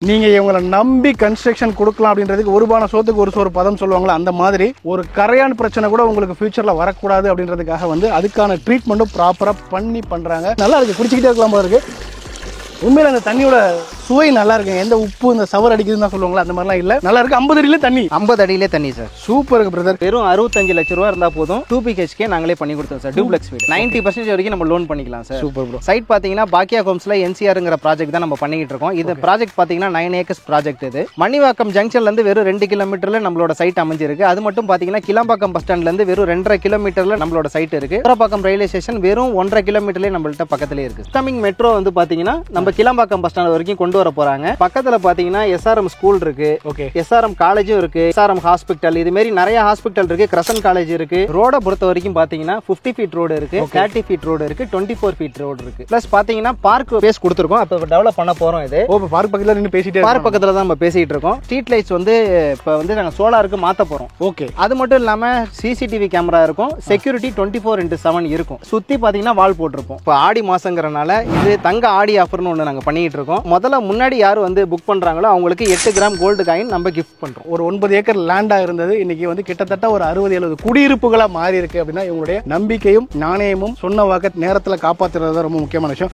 நீங்க இவங்களை நம்பி கன்ஸ்ட்ரக்ஷன் கொடுக்கலாம் அப்படின்றதுக்கு ஒரு பான சோத்துக்கு ஒரு சோறு பதம் சொல்லுவாங்களா, அந்த மாதிரி ஒரு கரையான் பிரச்சனை கூட உங்களுக்கு ஃபியூச்சர்ல வரக்கூடாது அப்படின்றதுக்காக வந்து அதுக்கான ட்ரீட்மெண்ட்டும் ப்ராப்பரா பண்ணி பண்றாங்க. நல்லா இருக்கு, குடிச்சிக்கிட்டே இருக்கலாம் போல இருக்கு. உண்மையில அந்த தண்ணியோட சுவை நல்லா இருக்கு. எந்த உப்பு இந்த சவர் அடிக்குதுன்னு தான் சொல்லுவாங்களா, அந்த மாதிரிலாம் இல்ல, நல்லா இருக்கு. 50 அடியிலே தண்ணி, 50 அடியிலே தண்ணி சார். சூப்பர் இருக்கு பிரதர். வெறும் 65 லட்சம் ரூபா இருந்தா போதும். 2 BHK நாங்களே பண்ணி கொடுத்தோம் சார். டூப்ளெக்ஸ் வீடு 90% வரைக்கும் நம்ம லோன் பண்ணிக்கலாம் சார். Super bro. சைட் பாத்தீங்கன்னா பாக்கியா ஹோம்ஸ்ல NCRங்கிற ப்ராஜெக்ட் தான் நம்ம பண்ணிட்டு இருக்கோம். இந்த ப்ராஜெக்ட் பாத்தீங்கன்னா 9 ஏக்கர்ஸ் ப்ராஜெக்ட். இது மணிவாக்கம் ஜங்ஷன்ல இருந்து வெறும் 2 கிலோமீட்டர்ல நம்மளோட சைட் அமைஞ்சிருக்கு. அது மட்டும் பாத்தீங்கன்னா கிளாம்பாக்கம் பஸ் ஸ்டாண்ட்ல இருந்து வெறும் 2.5 கிலோமீட்டர்ல நம்மளோட சைட் இருக்கு. ஊரப்பாக்கம் ரயில்வே ஸ்டேஷன் வெறும் 1.5 கிலோமீட்டர்லயே நம்மள்ட்ட பக்கத்துலயே இருக்கு. கமிங் மெட்ரோ வந்து பாத்தீங்கன்னா நம்ம கிளாம்பாக்கம் பஸ் ஸ்டாண்ட் வரைக்கும் கொண்டு வர போறாங்க. பக்கத்துல பாத்தீங்கன்னா SRM ஸ்கூல் இருக்கு, SRM காலேஜும் இருக்கு, SRM ஹாஸ்பிட்டல், இது மாதிரி நிறைய ஹாஸ்பிட்டல் இருக்கு, கிரசன்ட் காலேஜ் இருக்கு. ரோட பொறுத்த வரைக்கும் பாத்தீங்கன்னா 50 ஃபீட் ரோடு இருக்கு, 30 ஃபீட் ரோடு இருக்கு, 24 ஃபீட் ரோடு இருக்கு. பிளஸ் பாத்தீங்கன்னா பார்க் ஸ்பேஸ் கொடுத்துருக்கோம். அப்ப டெவலப் பண்ண போறோம். இது பார்க் பக்கத்துல நின்னு பேசிட்டே, பார்க் பக்கத்துல தான் நம்ம பேசிட்டு இருக்கோம். ஸ்ட்ரீட் லைட்ஸ் வந்து இப்ப வந்து நாங்க சோலாருக்கு மாத்த போறோம். ஓகே. அது மட்டும் இல்லாம CCTV கேமரா இருக்கும், செக்யூரிட்டி 24/7 இருக்கும். சுத்தி பாத்தீங்கன்னா வால் போட்டிருப்போம். இப்ப ஆடி மாசங்கிறனால இது தங்க ஆடி ஆஃபர்னு ஒண்ணு நாங்க பண்ணிட்டு இருக்கோம். முதல்ல முன்னாடி யாரு வந்து புக் பண்றாங்களோ அவங்களுக்கு 8 கிராம் கோல்டு காயின் நம்ம கிஃப்ட் பண்றோம். ஒரு 9 ஏக்கர் லேண்டா இருந்தது, இன்னைக்கு வந்து கிட்டத்தட்ட ஒரு 60-70 குடியிருப்புகளா மாறி இருக்கு. அப்படின்னா இவங்களுடைய நம்பிக்கையும் நாணயமும் சொன்ன வாக்க நேரத்துல காப்பாத்துறது ரொம்ப முக்கியமான விஷயம்.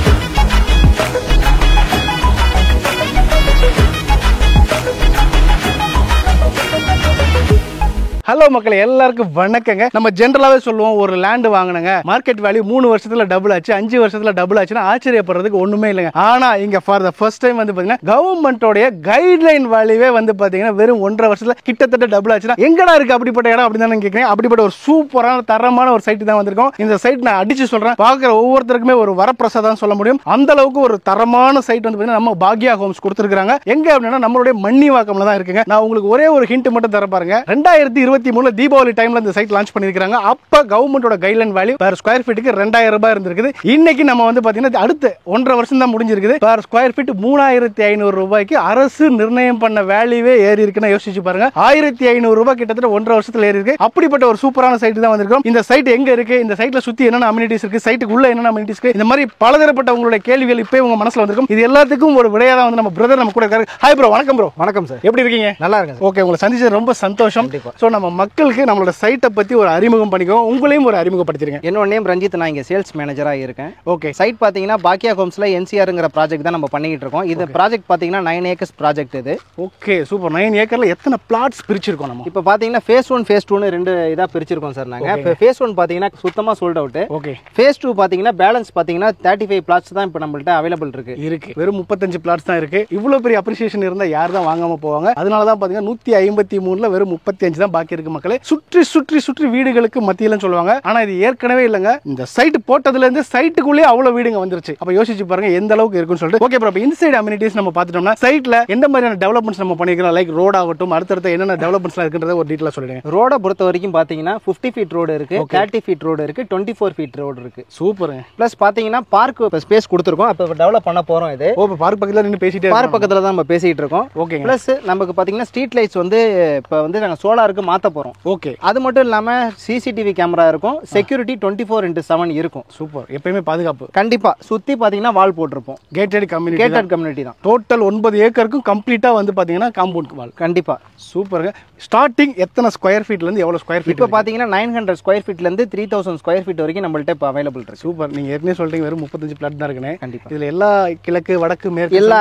ஹலோ மக்களே, எல்லாருக்கும் வணக்கங்க. நம்ம ஜென்ரலாவே சொல்லுவோம், ஒரு லேண்ட் வாங்கினங்க மார்க்கெட் வேல்யூ 3 வருஷத்துல டபுள் ஆச்சு, 5 வருஷத்துல டபுள் ஆச்சுன்னா ஆச்சரியப்படுறதுக்கு ஒண்ணுமே இல்லைங்க. ஆனா இங்க ஃபார் த ஃபர்ஸ்ட் டைம் வந்து பாத்தீங்கன்னா கவர்மெண்டோட கைட்லைன் வேல்யூவே வந்து பாத்தீங்கன்னா வெறும் 1.5 வருஷத்துல கிட்டத்தட்ட டபுள் ஆச்சுன்னா எங்கடா இருக்கு அப்படிப்பட்ட இடம் அப்படின்னு கேட்கிறேன். அப்படிப்பட்ட ஒரு சூப்பரான தரமான ஒரு சைட் தான் வந்திருக்கோம். இந்த சைட் நான் அடிச்சு சொல்றேன், பாக்குற ஒவ்வொருத்தருக்குமே ஒரு வரப்பிரசாதம் சொல்ல முடியும். அந்த அளவுக்கு ஒரு தரமான சைட் வந்து நம்ம பாக்யா ஹோம்ஸ் கொடுத்திருக்காங்க. எங்க அப்படின்னா நம்மளுடைய மன்னிவாக்கம்ல தான் இருக்குங்க. நான் உங்களுக்கு ஒரே ஒரு ஹிண்ட் மட்டும் தர பாருங்க. 2023 தீபாவளி டைம்ல இந்த சைட் லான்ச் பண்ணிருக்காங்க. அப்ப கவர்மெண்டோட கைட்லைன் வேல்யூ per ஸ்கொயர் ஃபீட்டுக்கு 2000 ரூபாய் இருந்திருக்குது. இன்னைக்கு நம்ம வந்து பாத்தீங்கன்னா அடுத்து 1.5 வருஷம் தான் முடிஞ்சிருக்குது. per ஸ்கொயர் ஃபீட் 3500 ரூபாய்க்கு அரசு நிர்ணயம் பண்ண வேல்யூவே ஏறி இருக்குன்னு யோசிச்சு பாருங்க. 1500 ரூபாய் கிட்டத்தட்ட 1.5 வருஷத்துல ஏறி இருக்கு. அப்படிப்பட்ட ஒரு சூப்பரான சைட் தான் வந்திருக்கோம். இந்த சைட் எங்க இருக்கு, இந்த சைட்ல சுத்தி என்னென்ன அம்யூனிட்டிஸ் இருக்கு, சைட்டுக்கு உள்ள என்னென்ன அம்யூனிட்டிஸ் இருக்கு, இந்த மாதிரி பலதரப்பட்ட உங்களுடைய கேள்விகள் இப்போ உங்க மனசுல வந்திருக்கும். இது எல்லாத்துக்கும் ஒரு விடையா தான் வந்து நம்ம பிரதர் நம்ம கூட இருக்காரு. Hi bro. வணக்கம் ப்ரோ. வணக்கம் சார். எப்படி இருக்கீங்க? நல்லா இருக்கேன். ஓகே, உங்களை சந்திச்சது ரொம்ப சந்தோஷம். சோ நம்ம மக்களுக்கு நம்மளோட சைட்டை பத்தி ஒரு அறிமுகம் பண்ணிக்கோ, உங்களையும் ஒரு அறிமுகப்படுத்திருங்க. என்னோட நேம் ரஞ்சித், நான் இங்க சேல்ஸ் மேனேஜரா இருக்கேன். ஓகே. சைட் பாத்தீங்கன்னா பாக்கியா ஹோம்ஸ்ல NCRங்கிற ப்ராஜெக்ட் தான் நம்ம பண்ணிட்டு இருக்கோம். இந்த ப்ராஜெக்ட் பாத்தீங்கன்னா 9 ஏக்கர்ஸ் ப்ராஜெக்ட். இது ஓகே சூப்பர். 9 ஏக்கர்ல எத்தனை பிளாட்ஸ் பிரிச்சிருக்கோம் நம்ம? இப்போ பாத்தீங்கன்னா ஃபேஸ் 1 ஃபேஸ் 2 ரெண்டு இதா பிரிச்சிருக்கோம் சார் நாங்க. இப்போ ஃபேஸ் 1 பாத்தீங்கன்னா சுத்தமா சோல்ட் அவுட். ஓகே. ஃபேஸ் 2 பாத்தீங்கன்னா பேலன்ஸ் பாத்தீங்கன்னா 35 பிளாட்ஸ் தான் இப்போ நம்மள்ட்ட அவைலபிள் இருக்கு. வெறும் 35 பிளாட்ஸ் தான் இருக்கு. இவ்வளவு பெரிய அப்ரிசியேஷன் இருந்தா யார் தான் வாங்காம போவாங்க? அதனால தான் பாத்தீங்கன்னா 153ல வெறும் 35 தான் பாக்கி இருக்கு மக்களே. சுற்றி சுற்றி சுற்றி வீடுகளுக்கு மத்தியில சொல்லுவாங்க. ஆனா இது ஏற்கனவே இல்லங்க. இந்த சைட் போட்டதுல இருந்து சைட்டுக்குள்ளே அவ்வளவு வீடுங்க வந்துருச்சு. அப்ப யோசிச்சு பாருங்க எந்த அளவுக்கு இருக்குன்னு சொல்லிட்டு. ஓகே ப்ரோ, இன்சைட் அம்யூனிட்டிஸ் நம்ம பார்த்துட்டோம்னா சைட்ல எந்த மாதிரியான டெவலப்மெண்ட்ஸ் நம்ம பண்ணிருக்கோம், லைக் ரோட் ஆகட்டும், அடுத்தடுத்த என்னென்ன டெவலப்மெண்ட்ஸ்லாம் இருக்குன்றத ஒரு டீடைலா சொல்லிடுங்க. ரோட பொறுத்த வரைக்கும் பாத்தீங்கன்னா 50 ஃபீட் ரோடு இருக்கு, 30 ஃபீட் ரோடு இருக்கு, 24 ஃபீட் ரோடு இருக்கு. சூப்பர். பிளஸ் பாத்தீங்கன்னா பார்க் ஸ்பேஸ் கொடுத்துருக்கோம். அப்ப டெவலப் பண்ண போறோம். இது பார்க் பக்கத்துல நின்னு பேசிட்டே, பார்க் பக்கத்துல தான் நம்ம பேசிட்டு இருக்கோம். ஓகே. பிளஸ் நமக்கு பாத்தீங்கன்னா ஸ்ட்ரீட் லைட்ஸ் வந்து இப்ப வந்து நாங்க சோலாருக்கு மாத்த போறோம். ஓகே. அது மட்டும் இல்லாம CCTV கேமரா இருக்கும், செக்யூரிட்டி 24/7 இருக்கும். சூப்பர். எப்பயுமே பாதுகாப்பு கண்டிப்பா. சுத்தி பாத்தீங்கன்னா வால் போட்டிருப்போம். கேட்டட் கம்யூனிட்டி தான். டோட்டல் 9 ஏக்கருக்கும் கம்ப்ளீட்டா வந்து பாத்தீங்கன்னா காம்பவுண்ட் வால். கண்டிப்பா. சூப்பர். ஸ்டார்டிங் எத்தனை ஸ்கொயர் ஃபீட்ல இருந்து எவ்வளவு ஸ்கொயர் ஃபீட்? இப்போ பாத்தீங்கன்னா 900 ஸ்கொயர் ஃபீட்ல இருந்து 3000 ஸ்கொயர் ஃபீட் வரைக்கும் நம்மள்ட்ட இப்ப அவைலபிள் இருக்கு. சூப்பர். நீங்க ஏற்கனவே சொல்றீங்க வெறும் 35 பிளாட் தான் இருக்குன்னு. கண்டிப்பா. இதுல எல்லா கிழக்கு வடக்கு மேற்கு எல்லா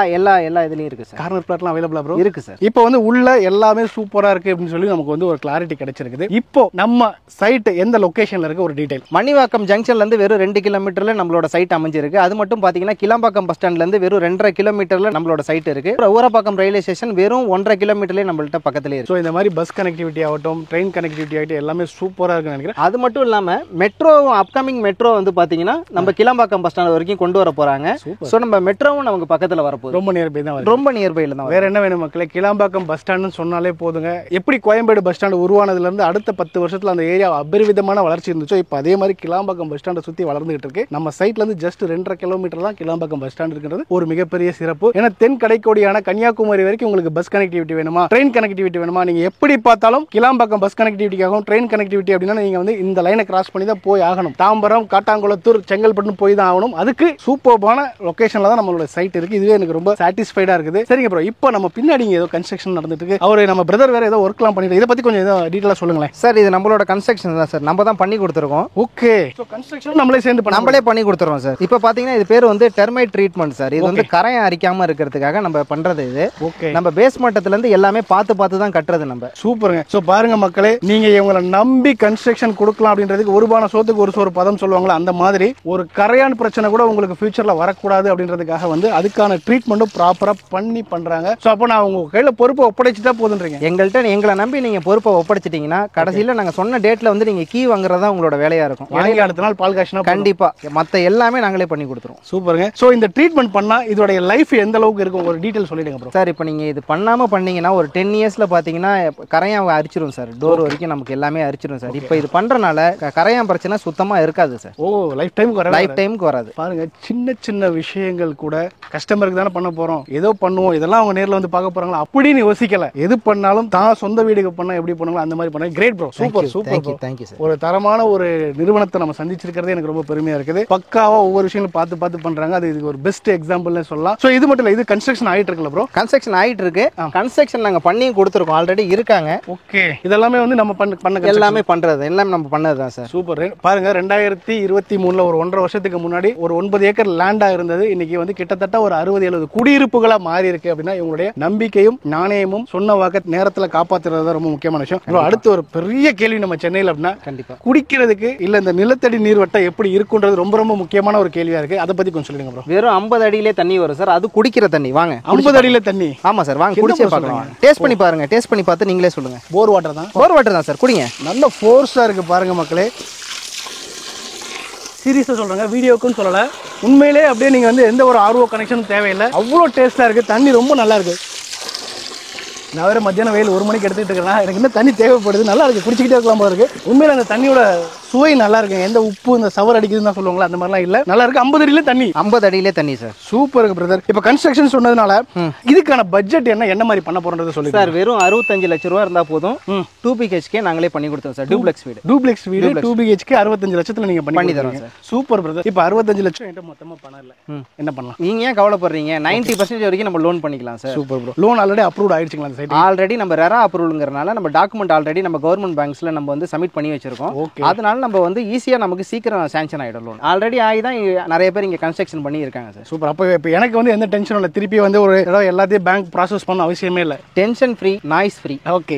இதுலயும் இருக்கு சார். கார்னர் பிளாட்லாம் அவைலபிளா ப்ரோ? இருக்கு சார். இப்போ வந்து உள்ள எல்லாமே சூப்பரா இருக்கு அப்படின்னு சொல்லி நமக்கு வந்து ஒரு கிளாரிட்டி கிடைச்சிருக்குது. இப்போ நம்ம சைட் எந்த லொகேஷன்ல இருக்கு ஒரு டீடைல். மணிவாக்கம் ஜங்ஷன்ல இருந்து வெறும் 2 கிலோமீட்டர்ல நம்மளோட சைட் அமைஞ்சிருக்கு. அது மட்டும் பாத்தீங்கன்னா கிளாம்பாக்கம் பஸ் ஸ்டாண்ட்ல இருந்து வெறும் 2.5 கிலோமீட்டர்ல நம்மளோட சைட் இருக்கு. ஊரப்பாக்கம் ரயில்வே ஸ்டேஷன் வெறும் 1.5 கிலோமீட்டர்லயே நம்மள்ட்ட பக்கத்துலயே இருக்கு. சோ இந்த மாதிரி பஸ் கனெக்டிவிட்டி ஆகட்டும், ட்ரெயின் கனெக்டிவிட்டி ஆகட்டும் எல்லாமே சூப்பரா இருக்குன்னு நினைக்கிறேன். அது மட்டும் இல்லாம மெட்ரோ, அப்கமிங் மெட்ரோ வந்து பாத்தீங்கன்னா நம்ம கிளாம்பாக்கம் பஸ் ஸ்டாண்ட் வரைக்கும் கொண்டு வர போறாங்க. சோ நம்ம மெட்ரோவும் நமக்கு பக்கத்துல வரப்போகுது. ரொம்ப நியர்பை தான். ரொம்ப நியர்பைல தான். வேற என்ன வேணும் மக்களே? கிளாம்பாக்கம் பஸ் ஸ்டாண்ட்னு சொன்னாலே போதுங்க. எப்படி கோயம்பேடு பஸ் ஸ்டாண்ட் உருவானதுல இருந்து அடுத்த 10 வருஷத்துல அந்த ஏரியா அபரிவிதமான வளர்ச்சி இருந்துச்சோ இப்போ அதே மாதிரி கிளாம்பாக்கம் பஸ் ஸ்டாண்டை சுத்தி வளர்ந்துகிட்டு இருக்கு. நம்ம சைட்ல இருந்து ஜஸ்ட் 2.5 கிலோமீட்டர் தான் கிளாம்பாக்கம் பஸ் ஸ்டாண்ட் இருக்கிறது ஒரு மிகப்பெரிய சிறப்பு. ஏன்னா தென் கடைக்கோடியான கன்னியாகுமரி வரைக்கும் உங்களுக்கு பஸ் கனெக்டிவிட்டி வேணுமா, ட்ரெயின் கனெக்டிவிட்டி வேணுமா, நீங்க எப்படி பார்த்தாலும் கிளாம்பாக்கம் பஸ் கனெக்டிவிட்டியாகவும் ட்ரெயின் கனெக்டிவிட்டி அப்படின்னா நீங்க வந்து இந்த லைனை கிராஸ் பண்ணி தான் போய் ஆகணும். தாம்பரம், காட்டாங்குளத்தூர், செங்கல்பட்டு போய் தான் ஆகணும். அதுக்கு சூப்பர்பான லொகேஷன்ல தான் நம்மளோட சைட் இருக்கு. இதுவே எனக்கு ரொம்ப சாட்டிஸ்ஃபைடா இருக்குது. சரிங்க ப்ரோ, இப்போ நம்ம பின்னாடி ஏதோ கன்ஸ்ட்ரக்ஷன் நடந்துட்டு இருக்கு. அவரு நம்ம பிரதர் வேற ஏதோ ஒர்க்லாம் பண்ணிட்டு, இதை பத்தி கொஞ்சம் ஏதோ டீடைலா சொல்லுங்களேன் சார். இது நம்மளோட கன்ஸ்ட்ரக்ஷன் தான் சார், நம்ம தான் பண்ணி கொடுத்துருக்கோம். ஓகே, சோ கன்ஸ்ட்ரக்ஷன் நம்மளே சேர்ந்து நம்மளே பண்ணி கொடுத்துறோம் சார். இப்போ பாத்தீங்கன்னா இது பேர் வந்து டெர்மைட் ட்ரீட்மெண்ட் சார். இது வந்து கரையான் அரிக்காம இருக்கிறதுக்காக நம்ம பண்றது. இது ஓகே, நம்ம பேஸ் மட்டத்துல இருந்து எல்லாமே பார்த்து தான் கட்டுறது நம்ம. சூப்பருங்க. சோ பாருங்க மக்களே, நீங்க இவங்களை நம்பி கன்ஸ்ட்ரக்ஷன் கொடுக்கலாம் அப்படின்றதுக்கு ஒருபான சோத்துக்கு ஒரு சோறு பதம் சொல்லுவாங்களா, அந்த மாதிரி ஒரு கரையான் பிரச்சனை கூட உங்களுக்கு ஃபியூச்சர்ல வரக்கூடாது அப்படின்றதுக்காக வந்து அதுக்கான ட்ரீட்மெண்ட்டும் ப்ராப்பரா பண்ணி பண்றாங்க. சோ அப்போ நான் உங்க கையில பொறுப்பை ஒப்படைச்சிட்டா போதுன்றீங்க. எங்களை நம்பி நீங்க பொறுப்பை ஒப்படைச்சிட்டீங்கன்னா கடைசியில நாங்க சொன்ன டேட்ல வந்து நீங்க கீ வாங்குறதா உங்களோட வேலையா இருக்கும். வாங்கி அடுத்த நாள் பால் காய்ச்சினா கண்டிப்பா மத்த எல்லாமே நாங்களே பண்ணி கொடுத்துருவோம். சூப்பருங்க. சோ இந்த ட்ரீட்மெண்ட் பண்ணா இதோட லைஃப் எந்த அளவுக்கு இருக்கும் ஒரு டீடைல் சொல்லிடுங்க ப்ரோ. சார் இப்போ நீங்க இது பண்ணாம பண்ணீங்கன்னா ஒரு 10 இயர்ஸ்ல பாத்தீங்கன்னா கரையான் அரிச்சிரும் சார். டோர் வரைக்கும் நமக்கு எல்லாமே அரிச்சிரும் சார். இப்போ இது பண்றனால கரையான் பிரச்சனை சுத்தமா இருக்காது சார். ஓ, லைஃப் டைமுக்கு வராது. பாருங்க, சின்ன சின்ன விஷயங்கள் கூட கஸ்டமருக்கு தானே பண்ண போறோம், ஏதோ பண்ணுவோம், இதெல்லாம் அவங்க நேர்ல வந்து பார்க்க போறாங்களா அப்படின்னு யோசிக்கல. எது பண்ணாலும் தான் சொந்த வீடுக்கு பண்ணா எப்படி பண்ணுவாங்க அந்த மாதிரி பண்ண. Great bro, super super. Thank you sir. ஒரு தரமான ஒரு நிறுவனத்தை நம்ம சந்திச்சிருக்கிறதே எனக்கு ரொம்ப பெருமையா இருக்குது. பக்காவா ஒவ்வொரு விஷயங்களும் பார்த்து பண்றாங்க. அது இதுக்கு ஒரு பெஸ்ட் எக்ஸாம்பிள்னு சொல்லலாம். சோ இது மட்டும் இல்ல, இது கன்ஸ்ட்ரக்ஷன் ஆயிட்டு இருக்குல்ல ப்ரோ? கன்ஸ்ட்ரக்ஷன் ஆயிட்டு இருக்கு. கன்ஸ்ட்ரக்ஷன் நாங்க பண்ணி கொடுத்துருக்கோம், ஆல்ரெடி இருக்காங்க. ஓகே, இதெல்லாமே வந்து நம்ம பண்ண எல்லாமே பண்றது எல்லாமே நம்ம பண்ணதுதான் சார். சூப்பர். பாருங்க, 2023ல ஒரு 1.5 வருஷத்துக்கு முன்னாடி ஒரு 9 ஏக்கர் லேண்டா இருந்தது. இன்னைக்கு வந்து கிட்டத்தட்ட ஒரு 60-70 குடியிருப்புகளா மாறி இருக்கு. அப்படின்னா இவங்களுடைய நம்பிக்கையும் நாணயமும் சொன்ன வாக்க நேரத்துல காப்பாத்துறது ரொம்ப முக்கியமான விஷயம். அடுத்து ஒரு பெரிய கேள்வி நம்ம சென்னையில அப்படின்னா கண்டிப்பா குடிக்கிறதுக்கு இல்ல இந்த நிலத்தடி நீர்வட்டம் எப்படி இருக்குன்றது ரொம்ப ரொம்ப முக்கியமான ஒரு கேள்வியா இருக்கு. அதை பத்தி கொஞ்சம் சொல்லுங்க ப்ரோ. வெறும் 50 அடியிலே தண்ணி வரும் சார். அது குடிக்கிற தண்ணி. வாங்க, 50 அடியில தண்ணி? ஆமா சார், வாங்க குடிச்சே பார்க்கலாம். டேஸ்ட் பண்ணி பாருங்க. டேஸ்ட் பண்ணி பார்த்து நீங்களே சொல்லுங்க. போர் வாட்டர் தான். போர் வாட்டர் தான் சார், குடிங்க. நல்ல ஃபோர்ஸா இருக்கு பாருங்க மக்களே. சீரியஸா சொல்றாங்க, வீடியோக்குன்னு சொல்லல, உண்மையிலே அப்படியே நீங்க வந்து எந்த ஒரு ஆர்வோ கனெக்ஷனும் தேவையில்லை. அவ்வளோ டேஸ்டா இருக்கு. தண்ணி ரொம்ப நல்லா இருக்கு. நான் வேற மத்தியானம் வெயில் 1 மணிக்கு எடுத்துட்டு இருக்கேன். எனக்கு இன்னும் தண்ணி தேவைப்படுது. நல்லா இருக்கு, குடிச்சிக்கிட்டே இருக்கலாம் போல இருக்கு. உண்மையில அந்த தண்ணியோட சுவை நல்லா இருக்கு. எந்த உப்பு இந்த சவர் அடிக்குதுன்னு தான் சொல்லுவாங்களா, அந்த மாதிரிலாம் இல்ல. நல்லா இருக்கு. 50 அடியில தண்ணி. 50 அடியிலே தண்ணி சார். சூப்பர் இருக்கு பிரதர். இப்போ கன்ஸ்ட்ரக்ஷன் சொன்னதுனால இதுக்கான பட்ஜெட் என்ன மாதிரி பண்ண போறோம்ன்றது சொல்லுங்க சார். வெறும் 65 லட்சம் ரூபா இருந்தா போதும். 2 BHK நாங்களே பண்ணி கொடுத்தோம் சார். டூப்ளெக்ஸ் வீடு 2 BHK 65 லட்சத்துல நீங்க பண்ணி தரோம் சார். Super brother. இப்போ 65 லட்சம் என்கிட்ட மொத்தமா பணம் இல்ல, என்ன பண்ணலாம்? நீங்க ஏன் கவலைப்படுறீங்க? 90% வரைக்கும் நம்ம லோன் பண்ணிக்கலாம் sir. Super bro. Loan already approved ஆயிடுச்சுங்களா அந்த சைட்? ஆல்ரெடி நம்ம ரெரா அப்ரூவல்ங்கறனால நம்ம டாக்குமெண்ட் ஆல்ரெடி நம்ம கவர்மெண்ட் பேங்க்ஸ்ல நம்ம வந்து சப்மிட் பண்ணி வச்சிருக்கோம். அதனால நம்ம வந்து ஈஸியா நமக்கு சீக்கிரம் சாங்ஷன் ஆயிடும் லோன். ஆல்ரெடி ஆகி தான் நிறைய பேர் இங்க கன்ஸ்ட்ரக்ஷன் பண்ணி இருக்காங்க சார். சூப்பர். அப்போ இப்போ எனக்கு வந்து எந்த டென்ஷனும் இல்லை. திருப்பி வந்து ஒரு இடம் எல்லாத்தையும் பேங்க் ப்ராசஸ் பண்ண அவசியமே இல்லை. Tension free, noise free. Okay,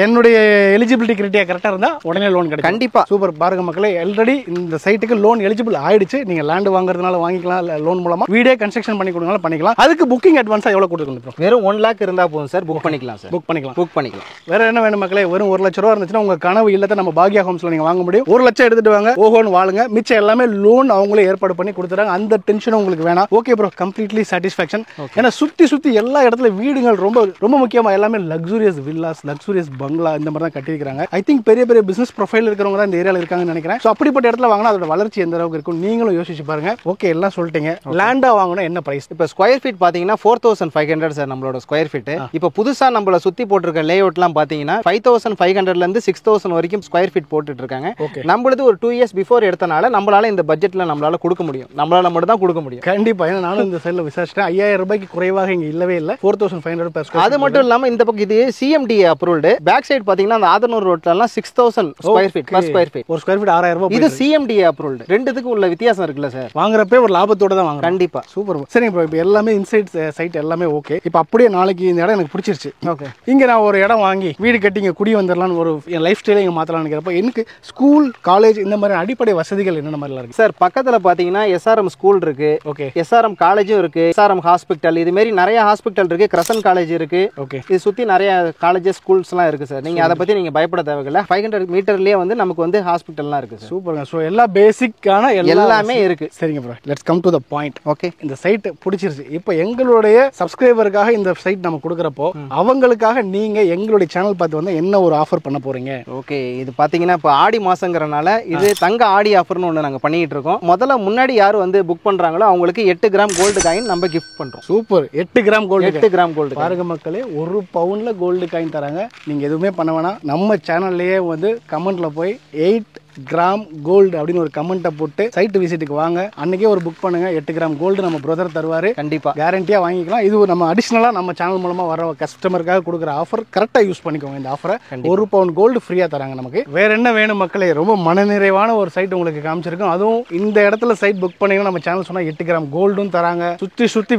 என்னுடைய எலிஜிபிலிட்டி கிரைட்டீரியா கரெக்டா இருந்தா உடனே லோன் கிடைக்கும். கண்டிப்பா. சூப்பர். பாருங்க மக்களே, ஆல்ரெடி இந்த சைட்டுக்கு லோன் எலிஜிபிள் ஆயிடுச்சு. நீங்க லேண்ட் வாங்குறதுனால வாங்கிக்கலாம், லோன் மூலமா வீடே கன்ஸ்ட்ரக்ஷன் பண்ணி கொடுங்கனால பண்ணிக்கலாம். அதுக்கு புக்கிங் அட்வான்ஸா எவ்வளவு கொடுக்கணும்? வெறும் 1 lakh இருந்தா போதும் சார். புக் பண்ணிக்கலாம் சார். புக் பண்ணிக்கலாம். வேற என்ன வேணும் மக்களே? வெறும் 1 லட்சம் ரூபா இருந்துச்சுன்னா உங்க கனவு இல்லத்தை நம்ம பாக்யா ஹோம்ஸ்ல நீங்க வாங்க முடியும். 1 லட்சம் எடுத்துட்டு வாங்க, ஓஹோன்னு வாழுங்க. மிச்சம் எல்லாமே லோன் அவங்களே ஏற்பாடு பண்ணி கொடுத்துறாங்க. அந்த டென்ஷன் உங்களுக்கு வேணாம். Okay bro, completely satisfaction. ஏன்னா சுத்தி எல்லா இடத்துல வீடுகள் ரொம்ப ரொம்ப முக்கியமா எல்லாமே லக்ஸூரியஸ் வில்லாஸ், லக்ஸூரியஸ் பங்களா இந்த மாதிரி தான் கட்டியிருக்காங்க. ஐ திங்க் பெரிய பிசினஸ் ப்ரொஃபைல் இருக்கிறவங்க தான் இந்த ஏரியால இருக்காங்கன்னு நினைக்கிறேன். ஸோ அப்படிப்பட்ட இடத்துல வாங்கினா அதோட வளர்ச்சி எந்த அளவுக்கு இருக்கும் நீங்களும் யோசிச்சு பாருங்க. ஓகே, எல்லாம் சொல்லிட்டீங்க. லேண்டா வாங்கணும் என்ன பிரைஸ்? இப்போ ஸ்கொயர் ஃபீட் பாத்தீங்கன்னா 4500 சார் நம்மளோட ஸ்கொயர் ஃபீட். இப்போ புதுசா நம்மள சுத்தி போட்டிருக்க லே அவுட்லாம் பாத்தீங்கன்னா 5500ல இருந்து 6000 வரைக்கும் ஸ்கொயர் ஃபீட் போட்டுட்டு இருக்காங்க. நம்மளது ஒரு 2 இயர்ஸ் பிஃபோர் எடுத்தனால நம்மளால இந்த பட்ஜெட்ல நம்மளால கொடுக்க முடியும். நம்மளால மட்டும் தான் கொடுக்க முடியும். கண்டிப்பா. ஏன்னா நானும் இந்த சைடுல விசாரிச்சிட்டேன். 5000 ரூபாய்க்கு குறைவாக இங்க இல்லவே இல்ல. 4500 per square. அது மட்டும் இல்லாம இந்த பக்கம் இது CMDA அப்ரூவ்டு. பேக் சைடு பாத்தீங்கன்னா அந்த ஆதனூர் ரோட்லலாம் 6000 square feet per square feet. ஒரு ஸ்கொயர் ஃபீட் 6000 ரூபாய். இது CMDA அப்ரூவ்டு. ரெண்டுத்துக்கு உள்ள வித்தியாசம் இருக்குல்ல சார்? வாங்குறப்பே ஒரு லாபத்தோட தான் வாங்குறோம். கண்டிப்பா. சூப்பர். சரிங்க ப்ரோ, இப்போ எல்லாமே இன்சைட் சைட் எல்லாமே ஓகே. இப்போ அப்படியே நாளைக்கு இந்த இடம் எனக்கு பிடிச்சிருச்சு. ஓகே, இங்க நான் ஒரு இடம் வாங்கி வீடு கட்டி இங்க குடி வந்துடலாம்னு ஒரு என் லைஃப் ஸ்டைலை இங்க மாத்தலாம்னு நினைக்கிறப்ப எனக்கு ஸ்கூல் காலேஜ் இந்த மாதிரி அடிப்படை வசதிகள் என்னென்ன மாதிரிலாம் இருக்கு சார் பக்கத்தில் பார்த்தீங்கன்னா எஸ்ஆர்எம் ஸ்கூல் இருக்கு, ஓகே எஸ்ஆர்எம் காலேஜும் இருக்கு, எஸ்ஆர்எம் ஹாஸ்பிட்டல், இது மாதிரி நிறைய ஹாஸ்பிட்டல் இருக்கு, கிரசன் காலேஜ் இருக்கு. ஓகே இது சுற்றி நிறைய காலேஜஸ் ஸ்கூல்ஸ்லாம் இருக்கு சார். நீங்கள் அதை பற்றி நீங்கள் பயப்பட தேவையில்லை. 500 மீட்டர்லேயே வந்து நமக்கு வந்து ஹாஸ்பிட்டல்லாம் இருக்கு சார். சூப்பருங்க. ஸோ எல்லா பேசிக்கான எல்லாமே இருக்கு. சரிங்க bro, let's come to the point. Okay, இந்த சைட் பிடிச்சிருச்சு. இப்போ எங்களுடைய சப்ஸ்கிரைபருக்காக இந்த சைட் நம்ம கொடுக்குறப்போ அவங்களுக்காக நீங்க எங்களுடைய சேனல் பார்த்து வந்து என்ன ஒரு ஆஃபர் பண்ண போறீங்க? ஓகே, இது பார்த்தீங்கன்னா இப்போ ஆடி மாசங்கிறனால இது தங்க ஆடி ஆஃபர்னு ஒன்று நாங்கள் பண்ணிட்டு இருக்கோம். முதல்ல முன்னாடி யார் வந்து புக் பண்றாங்களோ அவங்களுக்கு 8 கிராம் கோல்டு காயின் நம்ம கிஃப்ட் பண்றோம். Super. 8 gram gold. 8 gram gold பாருங்க மக்களே, 1 பவுன்ல கோல்டு காயின் தராங்க. நீங்க எதுவுமே பண்ண வேணாம், நம்ம சேனல்லையே வந்து கமெண்ட்ல போய் 8 கிராம் கோல்டு அப்படின்னு ஒரு கமெண்ட்டை போட்டு சைட் விசிட்டுக்கு வாங்க. அன்னைக்கே ஒரு புக் பண்ணுங்க. 8 கிராம் கோல்டு நம்ம பிரதர் தருவாரு. கண்டிப்பா கேரண்டியா வாங்கிக்கலாம். இது நம்ம அடிஷனலா நம்ம சேனல் மூலமா வர கஸ்டமருக்காக கொடுக்குற ஆஃபர். கரெக்டா யூஸ் பண்ணிக்கோங்க இந்த ஆஃபரை. 1 பவுன் கோல்டு ஃப்ரீயா தராங்க நமக்கு. வேற என்ன வேணும் மக்களே? ரொம்ப மனநிறைவான ஒரு சைட் உங்களுக்கு காமிச்சிருக்கோம். அதுவும் இந்த இடத்துல சைட் புக் பண்ணீங்கன்னா நம்ம சேனல் சொன்னா 8 கிராம் கோல்டும் தராங்க. சுத்தி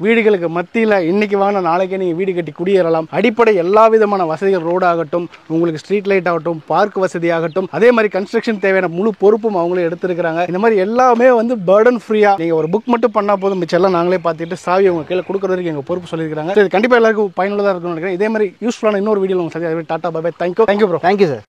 வீடுகளுக்கு மத்தியில இன்னைக்கு வாங்க நாளைக்கே நீங்க வீடு கட்டி குடியேறலாம். அடிப்படை எல்லா விதமான வசதிகள், ரோடு ஆகட்டும், உங்களுக்கு ஸ்ட்ரீட் லைட் ஆகட்டும், பார்க் வசதி ஆகட்டும், அதே மாதிரி கன்ஸ்ட்ரக்ஷன் தேவையான முழு பொறுப்பும் அவங்களே எடுத்திருக்காங்க. இந்த மாதிரி எல்லாமே வந்து பர்டன் ஃப்ரீயா நீங்க ஒரு புக் மட்டும் பண்ணா போதும், மிச்சம் எல்லாம் நாங்களே பார்த்துட்டு சாவி உங்க கையில கொடுக்குற வரைக்கும் எங்க பொறுப்பு சொல்லியிருக்காங்க. இது கண்டிப்பா எல்லாருக்கும் பயனுள்ளதா இருக்கும்னு நினைக்கிறேன். இதே மாதிரி யூஸ்ஃபுல்லான இன்னொரு வீடியோ உங்க சந்திக்கிறேன். Tata bye bye. Thank you bro. Thank you sir.